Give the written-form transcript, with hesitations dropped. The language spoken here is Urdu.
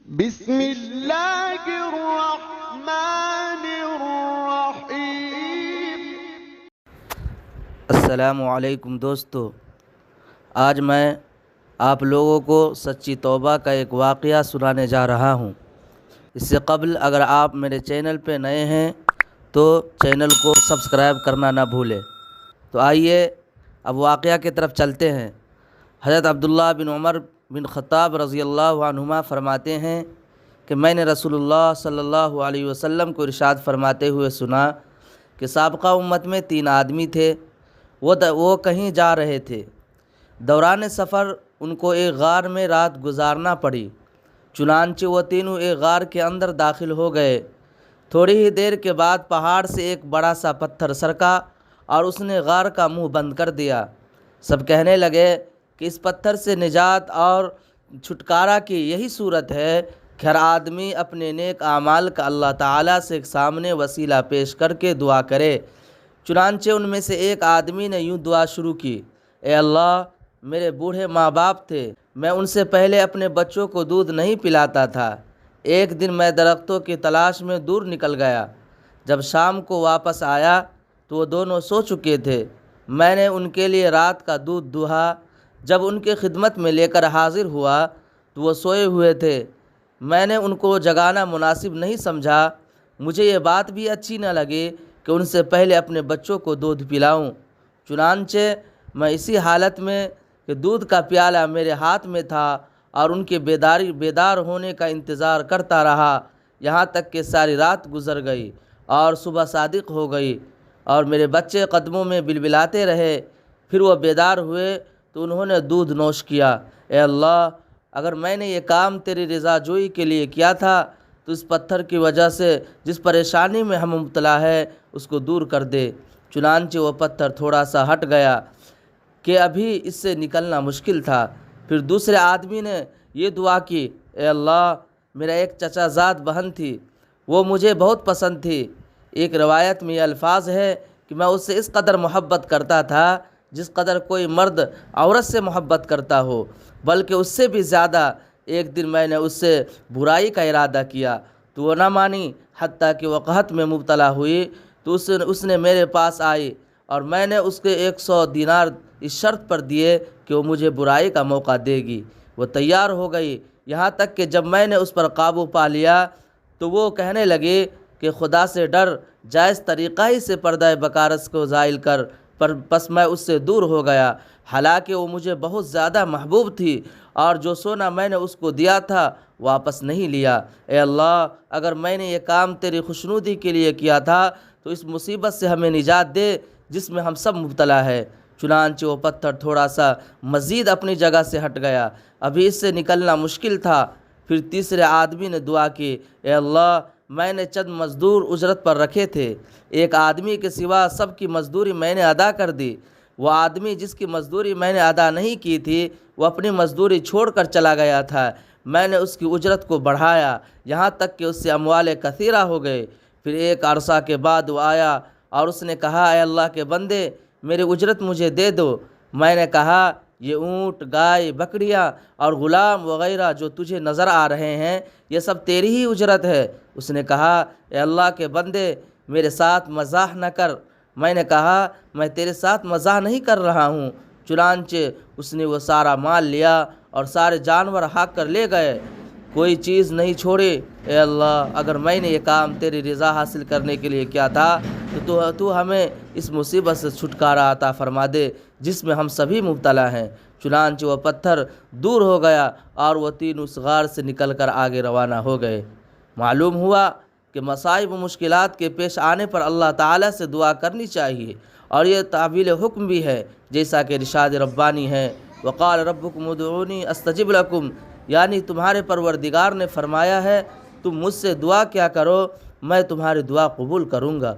بسم اللہ الرحمن الرحیم۔ السلام علیکم دوستو، آج میں آپ لوگوں کو سچی توبہ کا ایک واقعہ سنانے جا رہا ہوں۔ اس سے قبل اگر آپ میرے چینل پہ نئے ہیں تو چینل کو سبسکرائب کرنا نہ بھولیں۔ تو آئیے اب واقعہ کی طرف چلتے ہیں۔ حضرت عبداللہ بن عمر بن خطاب رضی اللہ عنہما فرماتے ہیں کہ میں نے رسول اللہ صلی اللہ علیہ وسلم کو ارشاد فرماتے ہوئے سنا کہ سابقہ امت میں 3 آدمی تھے، وہ کہیں جا رہے تھے۔ دوران سفر ان کو ایک غار میں رات گزارنا پڑی، چنانچہ وہ تینوں ایک غار کے اندر داخل ہو گئے۔ تھوڑی ہی دیر کے بعد پہاڑ سے ایک بڑا سا پتھر سرکا اور اس نے غار کا منہ بند کر دیا۔ سب کہنے لگے کہ اس پتھر سے نجات اور چھٹکارا کی یہی صورت ہے کہ ہر آدمی اپنے نیک اعمال کا اللہ تعالیٰ سے سامنے وسیلہ پیش کر کے دعا کرے۔ چنانچہ ان میں سے ایک آدمی نے یوں دعا شروع کی: اے اللہ، میرے بوڑھے ماں باپ تھے، میں ان سے پہلے اپنے بچوں کو دودھ نہیں پلاتا تھا۔ ایک دن میں درختوں کی تلاش میں دور نکل گیا۔ جب شام کو واپس آیا تو وہ دونوں سو چکے تھے۔ میں نے ان کے لیے رات کا دودھ دوہا۔ جب ان کی خدمت میں لے کر حاضر ہوا تو وہ سوئے ہوئے تھے۔ میں نے ان کو جگانا مناسب نہیں سمجھا۔ مجھے یہ بات بھی اچھی نہ لگی کہ ان سے پہلے اپنے بچوں کو دودھ پلاؤں۔ چنانچہ میں اسی حالت میں کہ دودھ کا پیالہ میرے ہاتھ میں تھا اور ان کے بیدار ہونے کا انتظار کرتا رہا، یہاں تک کہ ساری رات گزر گئی اور صبح صادق ہو گئی اور میرے بچے قدموں میں بلبلاتے رہے۔ پھر وہ بیدار ہوئے تو انہوں نے دودھ نوش کیا۔ اے اللہ، اگر میں نے یہ کام تیری رضا جوئی کے لیے کیا تھا تو اس پتھر کی وجہ سے جس پریشانی میں ہم مبتلا ہے اس کو دور کر دے۔ چنانچہ وہ پتھر تھوڑا سا ہٹ گیا کہ ابھی اس سے نکلنا مشکل تھا۔ پھر دوسرے آدمی نے یہ دعا کی: اے اللہ، میرا ایک چچا زاد بہن تھی، وہ مجھے بہت پسند تھی۔ ایک روایت میں یہ الفاظ ہے کہ میں اس سے اس قدر محبت کرتا تھا جس قدر کوئی مرد عورت سے محبت کرتا ہو، بلکہ اس سے بھی زیادہ۔ ایک دن میں نے اس سے برائی کا ارادہ کیا تو وہ نہ مانی، حتیٰ کہ وہ قحط میں مبتلا ہوئی تو اس نے میرے پاس آئی اور میں نے اس کے 100 دینار اس شرط پر دیے کہ وہ مجھے برائی کا موقع دے گی۔ وہ تیار ہو گئی، یہاں تک کہ جب میں نے اس پر قابو پا لیا تو وہ کہنے لگی کہ خدا سے ڈر، جائز طریقہ ہی سے پردہ بکارس کو زائل کر، پس میں اس سے دور ہو گیا، حالانکہ وہ مجھے بہت زیادہ محبوب تھی اور جو سونا میں نے اس کو دیا تھا واپس نہیں لیا۔ اے اللہ، اگر میں نے یہ کام تیری خوشنودی کے لیے کیا تھا تو اس مصیبت سے ہمیں نجات دے جس میں ہم سب مبتلا ہے۔ چنانچہ وہ پتھر تھوڑا سا مزید اپنی جگہ سے ہٹ گیا، ابھی اس سے نکلنا مشکل تھا۔ پھر تیسرے آدمی نے دعا کی: اے اللہ، میں نے چند مزدور اجرت پر رکھے تھے، ایک آدمی کے سوا سب کی مزدوری میں نے ادا کر دی۔ وہ آدمی جس کی مزدوری میں نے ادا نہیں کی تھی وہ اپنی مزدوری چھوڑ کر چلا گیا تھا۔ میں نے اس کی اجرت کو بڑھایا یہاں تک کہ اس سے اموال کثیرہ ہو گئے۔ پھر ایک عرصہ کے بعد وہ آیا اور اس نے کہا: اے اللہ کے بندے، میری اجرت مجھے دے دو۔ میں نے کہا: یہ اونٹ، گائے، بکریاں اور غلام وغیرہ جو تجھے نظر آ رہے ہیں یہ سب تیری ہی اجرت ہے۔ اس نے کہا: اے اللہ کے بندے، میرے ساتھ مزاح نہ کر۔ میں نے کہا: میں تیرے ساتھ مزاح نہیں کر رہا ہوں۔ چنانچہ اس نے وہ سارا مال لیا اور سارے جانور ہاک کر لے گئے، کوئی چیز نہیں چھوڑی۔ اے اللہ، اگر میں نے یہ کام تیری رضا حاصل کرنے کے لیے کیا تھا تو ہمیں اس مصیبت سے چھٹکارا عطا فرما دے جس میں ہم سبھی مبتلا ہیں۔ چنانچہ وہ پتھر دور ہو گیا اور وہ تینوں اس غار سے نکل کر آگے روانہ ہو گئے۔ معلوم ہوا کہ مصائب و مشکلات کے پیش آنے پر اللہ تعالیٰ سے دعا کرنی چاہیے، اور یہ تعبیل حکم بھی ہے، جیسا کہ ارشاد ربانی ہے: وقال ربکم ادعونی استجب لکم، یعنی تمہارے پروردگار نے فرمایا ہے تم مجھ سے دعا کیا کرو، میں تمہاری دعا قبول کروں گا۔